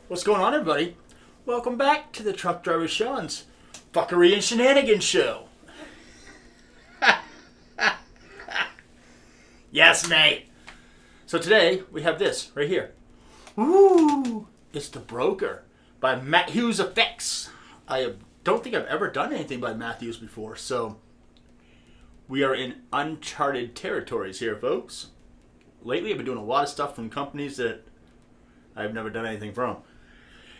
What's going on, everybody? Welcome back to the Truck Driver Sean's Fuckery and Shenanigans Show. Yes, mate. So today we have this right here. Ooh, it's The Broker by Matthews Effects. Don't think I've ever done anything by Matthews before, so we are in uncharted territories here, folks. Lately, I've been doing a lot of stuff from companies that I've never done anything from.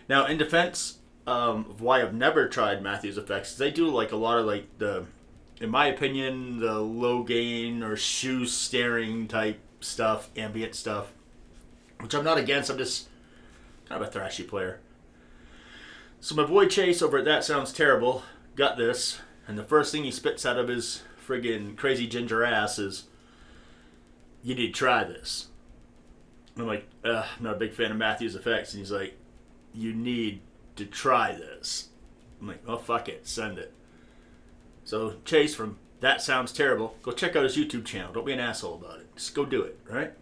Now, in defense of why I've never tried Matthews Effects, they do like a lot of like in my opinion, the low gain or shoe staring type stuff, ambient stuff, which I'm not against. I'm just kind of a thrashy player. So my boy Chase over at That Sounds Terrible got this, and the first thing he spits out of his friggin' crazy ginger ass is, "You need to try this." And I'm like, I'm not a big fan of Matthews Effects, and he's like, "You need to try this." I'm like, "Oh, fuck it, send it." So Chase from That Sounds Terrible, go check out his YouTube channel. Don't be an asshole about it. Just go do it, right?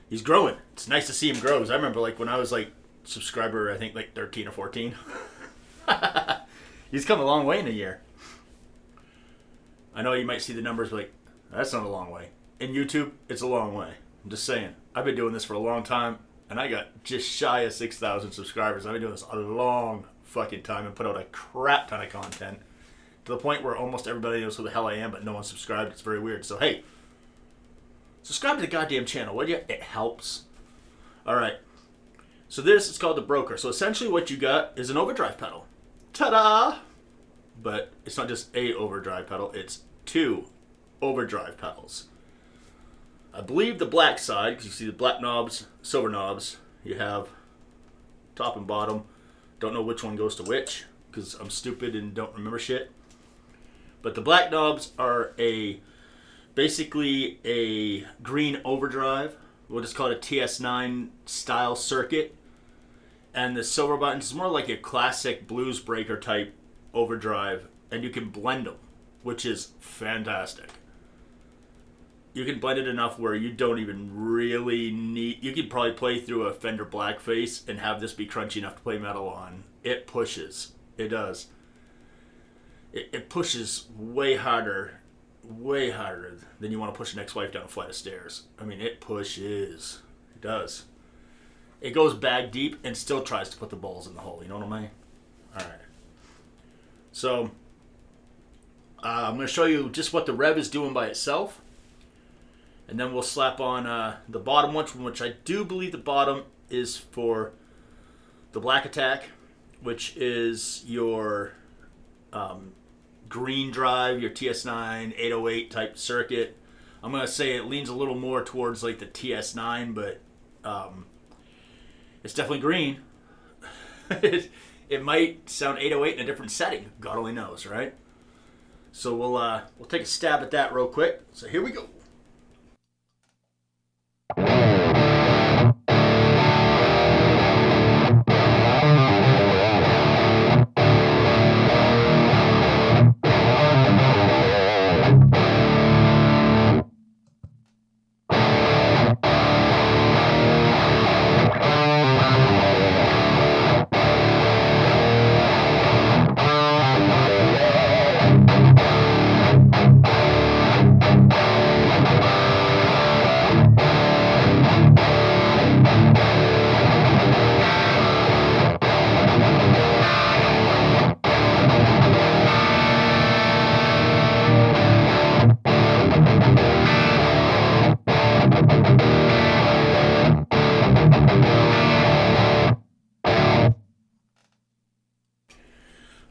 He's growing. It's nice to see him grow. I remember like when I was like subscriber, I think like 13 or 14. He's come a long way in a year. I know you might see the numbers like, that's not a long way. In YouTube, it's a long way. I'm just saying. I've been doing this for a long time, and I got just shy of 6,000 subscribers. I've been doing this a long fucking time and put out a crap ton of content to the point where almost everybody knows who the hell I am, but no one subscribed. It's very weird. So, hey, subscribe to the goddamn channel, will you? It helps. All right. So this is called The Broker. So essentially what you got is an overdrive pedal. Ta-da! But it's not just a overdrive pedal. It's two overdrive pedals. I believe the black side, because you see the black knobs, silver knobs, you have top and bottom. Don't know which one goes to which, because I'm stupid and don't remember shit. But the black knobs are basically a green overdrive. We'll just call it a TS9 style circuit. And the silver buttons is more like a classic blues breaker type overdrive, and you can blend them, which is fantastic. You can blend it enough where you don't even really need... You could probably play through a Fender Blackface and have this be crunchy enough to play metal on. It pushes. It does. It pushes way harder than you want to push an ex-wife down a flight of stairs. I mean, it pushes. It does. It goes bag deep and still tries to put the balls in the hole. You know what I mean? All right. So, I'm going to show you just what the rev is doing by itself. And then we'll slap on the bottom one, which I do believe the bottom is for the Black Attack, which is your green drive, your TS9 808 type circuit. I'm going to say it leans a little more towards like the TS9, but it's definitely green. It might sound 808 in a different setting. God only knows, right? So we'll take a stab at that real quick. So here we go.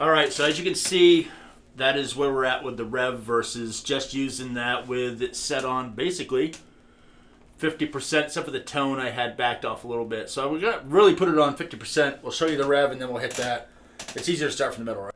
Alright, so as you can see, that is where we're at with the rev versus just using that with it set on basically 50%, except for the tone I had backed off a little bit. So we're going to really put it on 50%. We'll show you the rev and then we'll hit that. It's easier to start from the middle, right?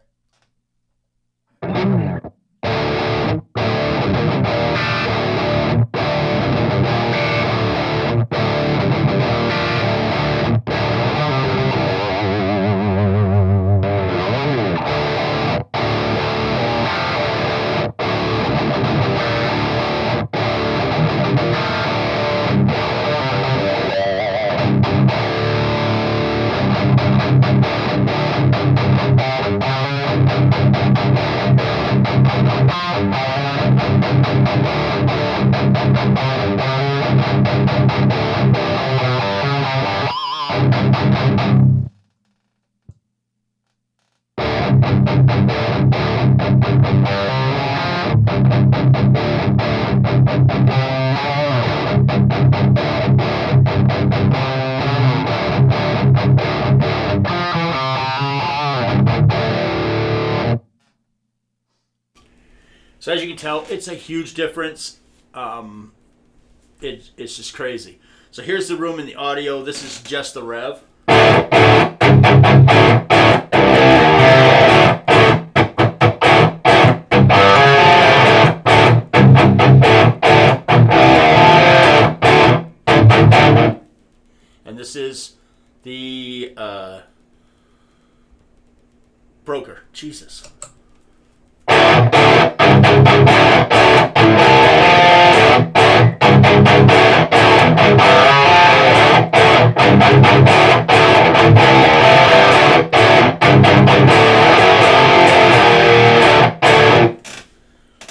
So as you can tell, it's a huge difference. It's just crazy. So here's the room in the audio. This is just the rev. And this is the broker. Jesus.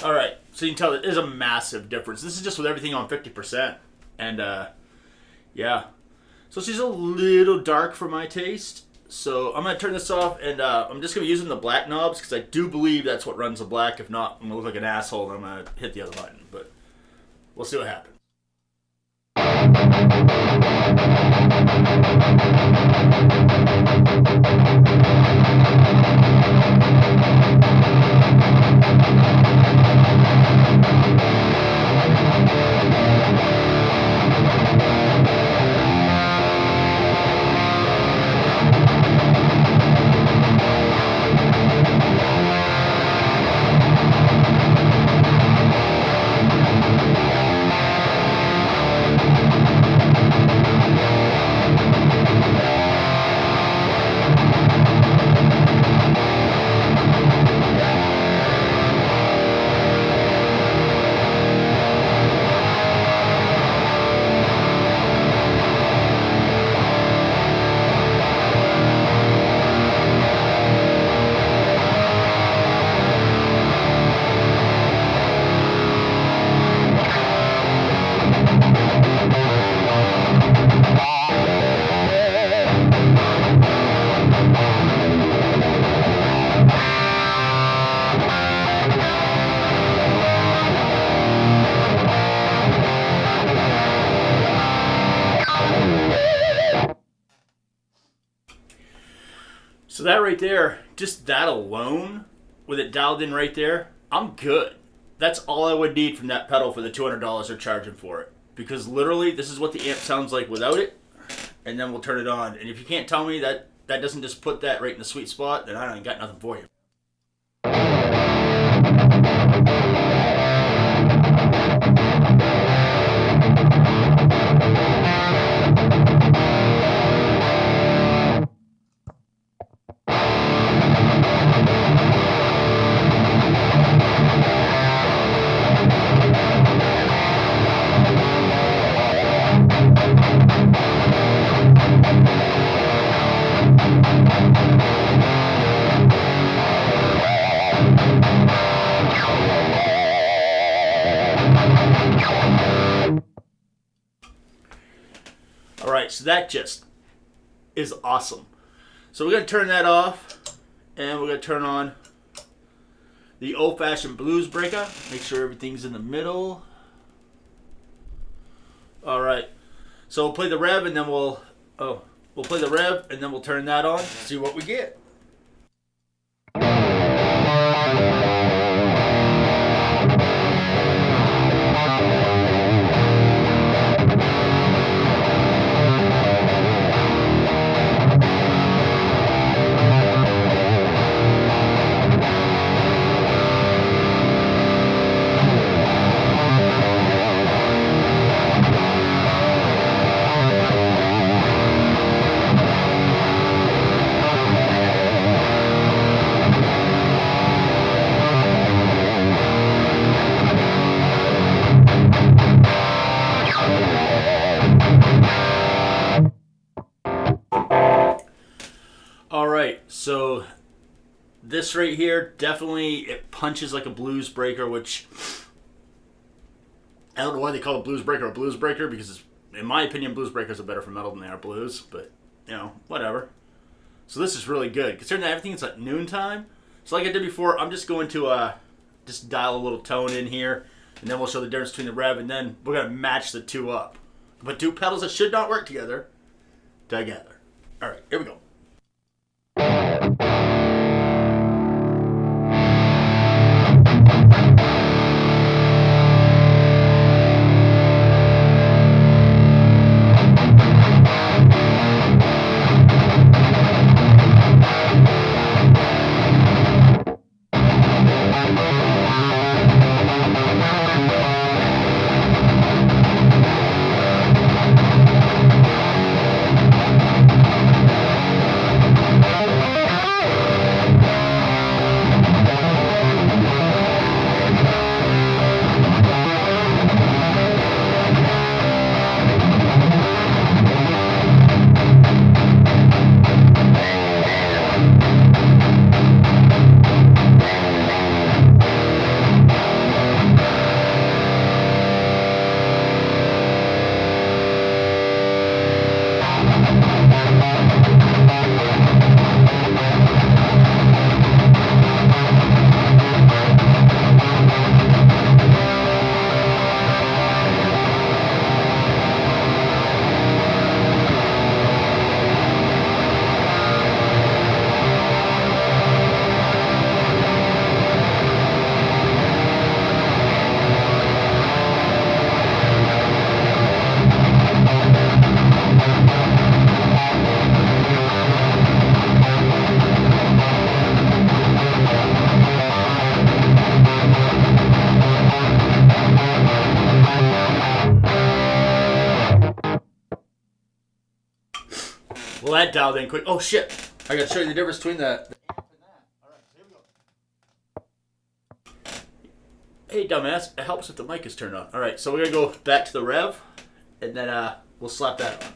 Alright, so you can tell that there's a massive difference. This is just with everything on 50%. And, yeah. So she's a little dark for my taste. So I'm going to turn this off, and I'm just going to be using the black knobs, because I do believe that's what runs the black. If not, I'm going to look like an asshole, and I'm going to hit the other button. But we'll see what happens. So that right there, just that alone, with it dialed in right there, I'm good. That's all I would need from that pedal for the $200 they're charging for it. Because literally, this is what the amp sounds like without it, and then we'll turn it on. And if you can't tell me that that doesn't just put that right in the sweet spot, then I ain't got nothing for you. Alright, so that just is awesome. So we're going to turn that off, and we're going to turn on the old-fashioned blues breaker. Make sure everything's in the middle. Alright, so we'll play the rev, and then we'll play the rev, and then we'll turn that on, see what we get. Alright, so this right here, definitely it punches like a blues breaker, which I don't know why they call it blues breaker a blues breaker, because it's, in my opinion, blues breakers are better for metal than they are blues, but, you know, whatever. So this is really good. Considering that everything is at noontime, so like I did before, I'm just going to just dial a little tone in here, and then we'll show the difference between the rev, and then we're going to match the two up. But two pedals that should not work together. Alright, here we go. Well, that dialed in quick. Oh shit! I gotta show you the difference between that. Hey, dumbass, it helps if the mic is turned on. Alright, so we're gonna go back to the rev, and then we'll slap that on.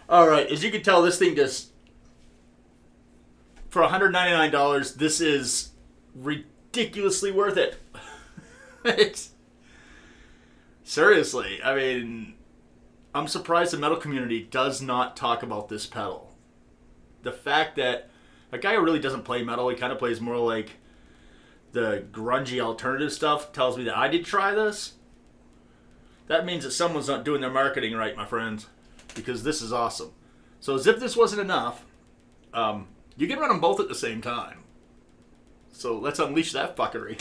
Alright, as you can tell, this thing just... For $199, this is ridiculously worth it. It's... Seriously, I mean... I'm surprised the metal community does not talk about this pedal. The fact that a guy who really doesn't play metal, he kind of plays more like the grungy alternative stuff, tells me that I did try this. That means that someone's not doing their marketing right, my friends. Because this is awesome. So as if this wasn't enough, you can run them both at the same time. So let's unleash that fuckery.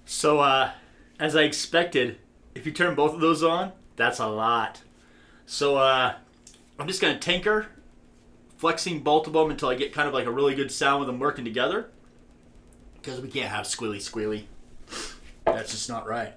So, as I expected, if you turn both of those on, that's a lot. So, I'm just going to tinker, flexing both of them until I get kind of like a really good sound with them working together. Because we can't have squealy squealy. That's just not right.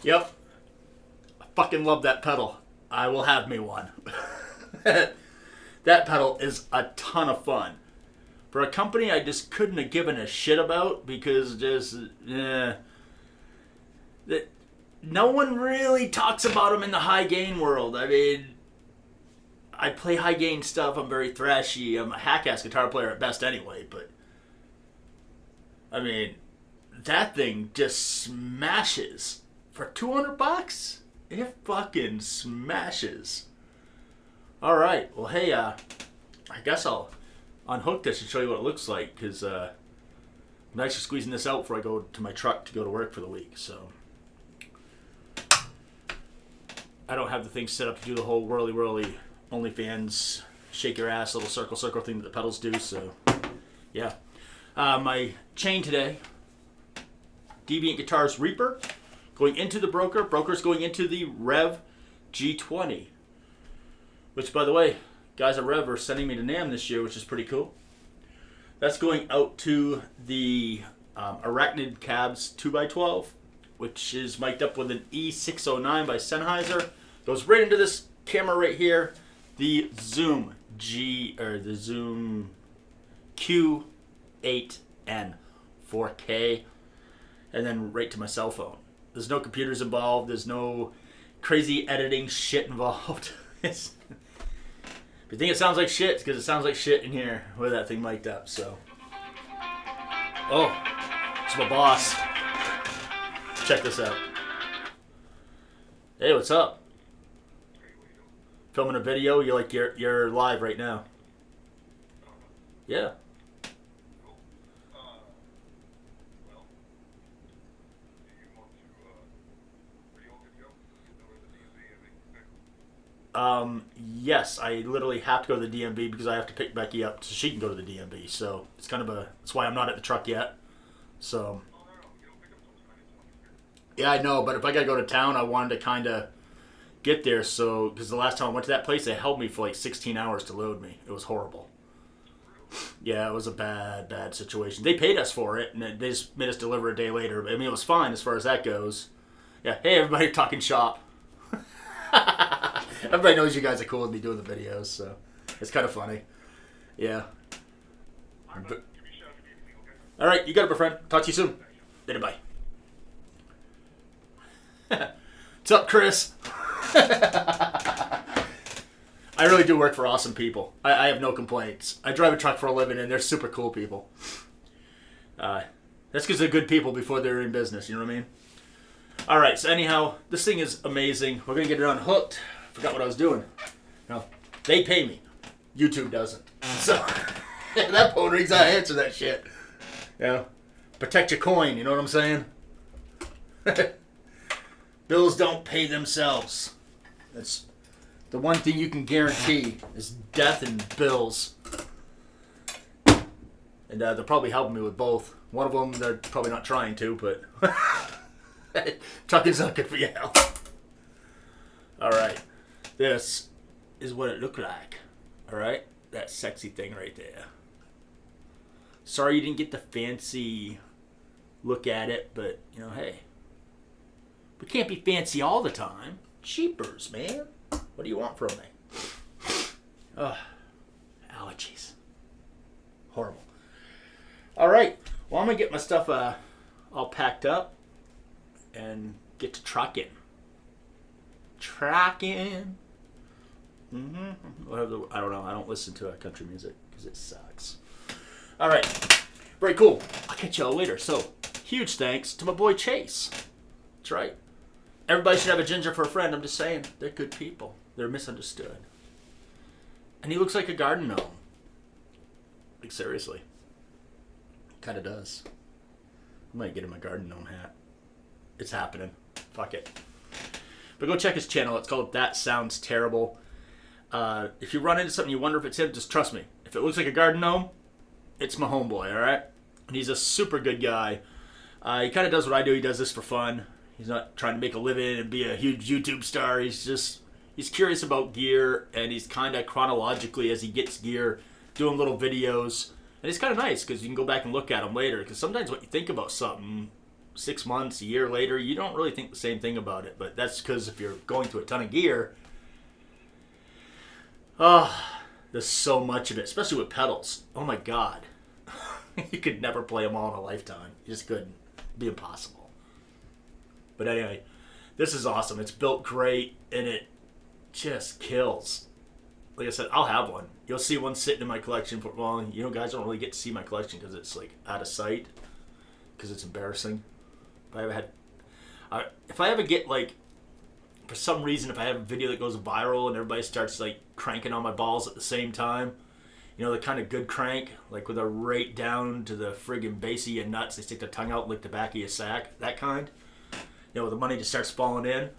Yep. I fucking love that pedal. I will have me one. That pedal is a ton of fun. For a company I just couldn't have given a shit about because that no one really talks about them in the high gain world. I mean, I play high gain stuff. I'm very thrashy. I'm a hack-ass guitar player at best anyway, but I mean, that thing just smashes. For $200, it fucking smashes. All right. Well, hey, I guess I'll unhook this and show you what it looks like because I'm actually squeezing this out before I go to my truck to go to work for the week. So I don't have the thing set up to do the whole whirly OnlyFans shake your ass little circle thing that the pedals do. So yeah, my chain today, Deviant Guitars Reaper, going into the broker's going into the Rev G20, which by the way, guys at Rev are sending me to NAMM this year, which is pretty cool. That's going out to the Arachnid Cabs 2x12, which is mic'd up with an E609 by Sennheiser. Goes right into this camera right here. The Zoom Q8N 4K, and then right to my cell phone. There's no computers involved. There's no crazy editing shit involved. If you think it sounds like shit, it's because it sounds like shit in here with that thing mic'd up. So, oh, it's my boss. Check this out. Hey, what's up? Filming a video? You're live right now. Yeah. Yes, I literally have to go to the DMV because I have to pick Becky up so she can go to the DMV. So it's kind of that's why I'm not at the truck yet. So yeah, I know, but if I gotta go to town, I wanted to kind of get there. So because the last time I went to that place, they held me for like 16 hours to load me. It was horrible. Yeah, it was a bad situation. They paid us for it, and they just made us deliver a day later. I mean, it was fine as far as that goes. Yeah, hey everybody, talking shop. Everybody knows you guys are cool with me doing the videos, so it's kind of funny. Yeah. All right, you got it, my friend. Talk to you soon. Later, bye. What's up, Chris? I really do work for awesome people. I have no complaints. I drive a truck for a living, and they're super cool people. That's because they're good people before they're in business, you know what I mean? All right, so anyhow, this thing is amazing. We're going to get it unhooked. Forgot what I was doing. No, they pay me. YouTube doesn't. So, that phone rings, I answer that shit. You know, protect your coin, you know what I'm saying? Bills don't pay themselves. That's the one thing you can guarantee is death and bills. And they're probably helping me with both. One of them, they're probably not trying to, but trucking's not good for your health. All right. This is what it looked like. All right? That sexy thing right there. Sorry you didn't get the fancy look at it, but, you know, hey. We can't be fancy all the time. Cheapers, man. What do you want from me? Ugh. Allergies. Horrible. All right. Well, I'm going to get my stuff all packed up and get to trucking. Trucking. Whatever. I don't know. I don't listen to country music because it sucks. All right. Very cool. I'll catch y'all later. So, huge thanks to my boy Chase. That's right. Everybody should have a ginger for a friend. I'm just saying. They're good people. They're misunderstood. And he looks like a garden gnome. Like, seriously. Kind of does. I might get him a garden gnome hat. It's happening. Fuck it. But go check his channel. It's called That Sounds Terrible. If you run into something you wonder if it's him, just trust me. If it looks like a garden gnome, it's my homeboy, alright? And he's a super good guy. He kind of does what I do. He does this for fun. He's not trying to make a living and be a huge YouTube star. He's curious about gear, and he's kind of chronologically, as he gets gear, doing little videos. And it's kind of nice because you can go back and look at them later. Because sometimes when you think about something 6 months, a year later, you don't really think the same thing about it. But that's because if you're going through a ton of gear, there's so much of it, especially with pedals. Oh my God. You could never play them all in a lifetime. You just couldn't. It'd be impossible. But anyway, this is awesome. It's built great, and it just kills. Like I said, I'll have one. You'll see one sitting in my collection for, well, you know, guys don't really get to see my collection because it's like out of sight, because it's embarrassing. If I ever get like, for some reason, if I have a video that goes viral and everybody starts like cranking on my balls at the same time, you know, the kind of good crank, like with a right down to the friggin' base of your nuts, they stick their tongue out like the back of your sack, that kind. You know, the money just starts falling in.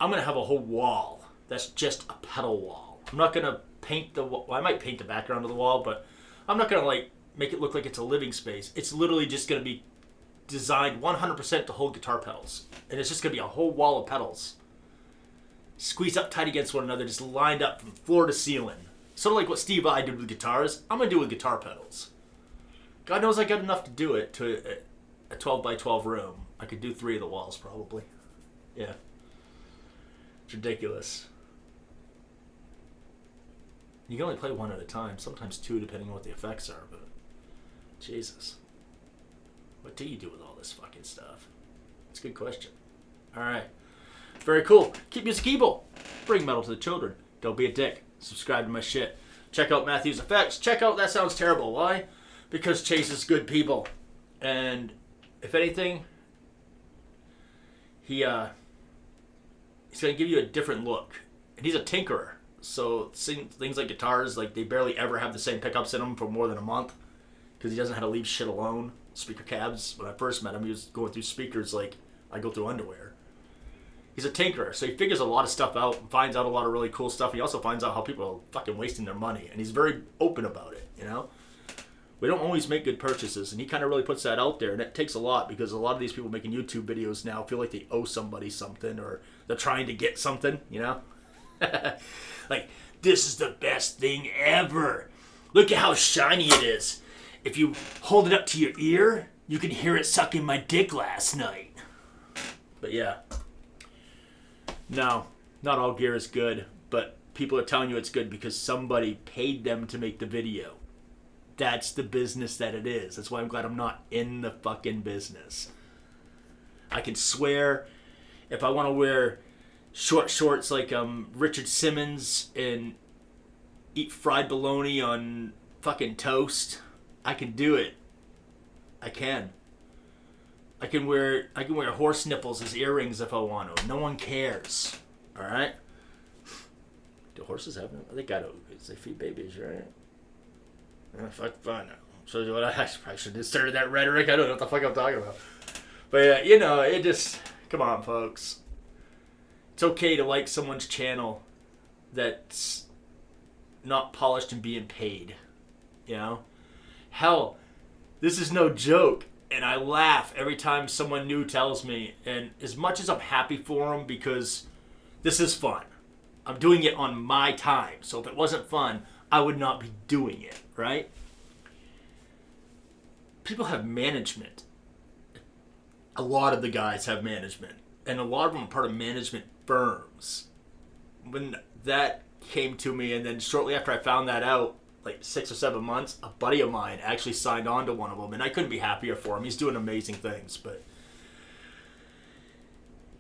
I'm going to have a whole wall that's just a pedal wall. I'm not going to paint the wall. Well, I might paint the background of the wall, but I'm not going to like make it look like it's a living space. It's literally just going to be designed 100% to hold guitar pedals. And it's just going to be a whole wall of pedals. Squeezed up tight against one another, just lined up from floor to ceiling. Sort of like what Steve I did with guitars, I'm going to do with guitar pedals. God knows I got enough to do it to a 12 by 12 room. I could do 3 of the walls probably. Yeah. It's ridiculous. You can only play 1 at a time, sometimes 2 depending on what the effects are, but Jesus. What do you do with all this fucking stuff? It's a good question. Alright. Very cool. Keep music evil. Bring metal to the children. Don't be a dick. Subscribe to my shit. Check out Matthew's Effects. Check out That Sounds Terrible. Why? Because Chase is good people. And if anything, he's going to give you a different look. And he's a tinkerer. So things like guitars, like they barely ever have the same pickups in them for more than a month. Because he doesn't know how to leave shit alone. Speaker cabs. When I first met him, he was going through speakers like I go through underwear. He's a tinkerer, so he figures a lot of stuff out and finds out a lot of really cool stuff. He also finds out how people are fucking wasting their money, and he's very open about it, you know? We don't always make good purchases, and he kind of really puts that out there, and it takes a lot because a lot of these people making YouTube videos now feel like they owe somebody something or they're trying to get something, you know? Like, this is the best thing ever. Look at how shiny it is. If you hold it up to your ear, you can hear it sucking my dick last night. But yeah. No, not all gear is good, but people are telling you it's good because somebody paid them to make the video. That's the business that it is. That's why I'm glad I'm not in the fucking business. I can swear if I want to wear short shorts like Richard Simmons and eat fried bologna on fucking toast, I can do it. I can. I can wear horse nipples as earrings if I want to. No one cares. All right. Do horses have them? They got to because they feed babies, right? Fuck fun. So what? I probably should have started that rhetoric. I don't know what the fuck I'm talking about. But yeah, you know, it just come on, folks. It's okay to like someone's channel that's not polished and being paid. You know, hell, this is no joke. And I laugh every time someone new tells me. And as much as I'm happy for them because this is fun, I'm doing it on my time. So if it wasn't fun, I would not be doing it, right? People have management. A lot of the guys have management. And a lot of them are part of management firms. When that came to me, and then shortly after I found that out, like 6 or 7 months, a buddy of mine actually signed on to one of them, and I couldn't be happier for him. He's doing amazing things, but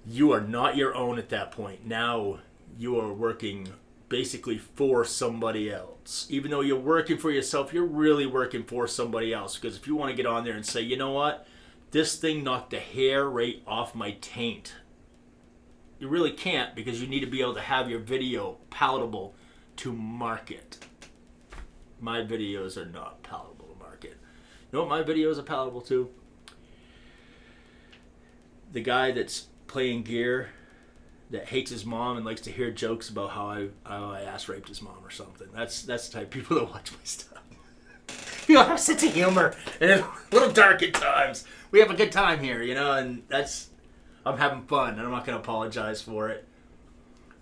you are not your own at that point. Now you are working basically for somebody else. Even though you're working for yourself, you're really working for somebody else, because if you want to get on there and say, you know what, this thing knocked the hair right off my taint, you really can't, because you need to be able to have your video palatable to market. My videos are not palatable to market. You know what my videos are palatable to? The guy that's playing gear that hates his mom and likes to hear jokes about how I ass raped his mom or something. That's the type of people that watch my stuff. You know, I have a sense of humor and a little dark at times. We have a good time here, you know, and I'm having fun and I'm not going to apologize for it.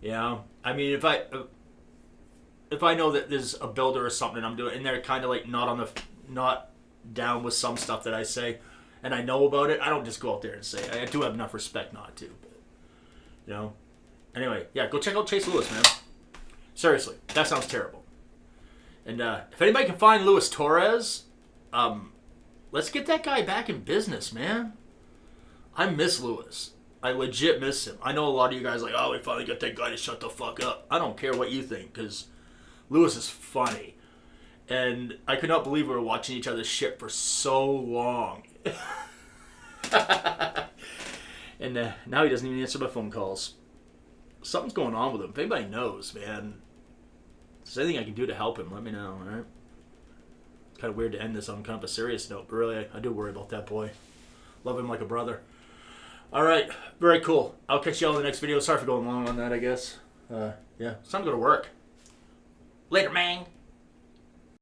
You know, I mean, if I know that there's a builder or something I'm doing, and they're kind of like not down with some stuff that I say, and I know about it, I don't just go out there and say it. I do have enough respect not to, but, you know. Anyway, yeah, go check out Chase Lewis, man. Seriously, that sounds terrible. And if anybody can find Luis Torres, let's get that guy back in business, man. I miss Luis. I legit miss him. I know a lot of you guys are like, oh, we finally got that guy to shut the fuck up. I don't care what you think, because Luis is funny. And I could not believe we were watching each other's shit for so long. And now he doesn't even answer my phone calls. Something's going on with him. If anybody knows, man, if there's anything I can do to help him, let me know, alright? It's kind of weird to end this on kind of a serious note, but really, I do worry about that boy. Love him like a brother. Alright, very cool. I'll catch you all in the next video. Sorry for going long on that, I guess. Yeah, it's time to go to work. Later, man.